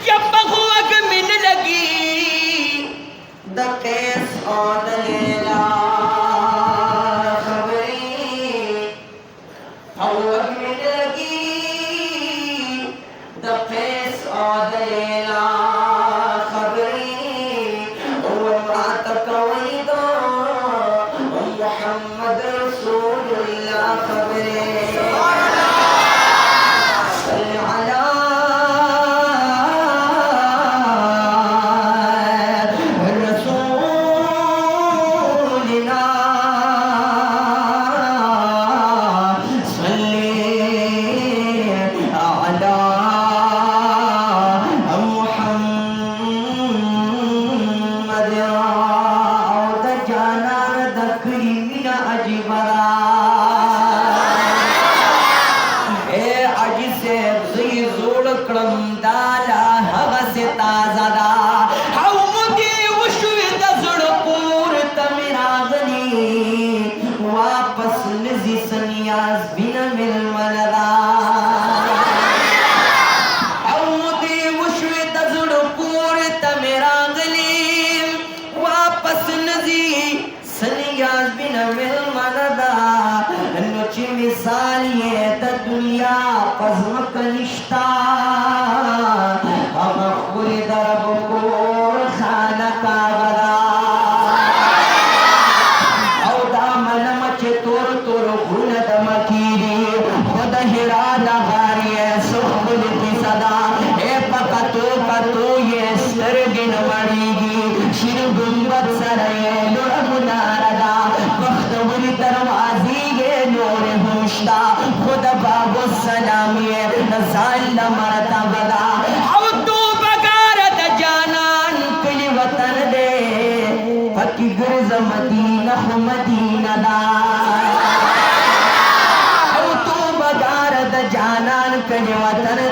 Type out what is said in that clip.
जब बहुअग मिन लगी द केस और लेला खबरी बहुअग मिन लगी द केस और लेला खबरी उम्मत कवैदा मोहम्मद रसूलुल्लाह खबरी दुनिया पज़म कनिष्ठा हम खुली दरब को खाना का बदा औदा मन मचे तोर तोर गुण दमकीरी खुद हिरा दगारिए सुखुल की सदा ए पकतो ये सरगिन मड़ीगी शिर गुंबद सरे लुरब नारदा बख्तवरी दरवाजी ये नूर हुश्ता खुद बाबू सलामी नज़ाल मरतबदा औ तू बगारत जानान कली वतन दे पकी गुरज मदीना दा औ तू बगारत जानान कली वतन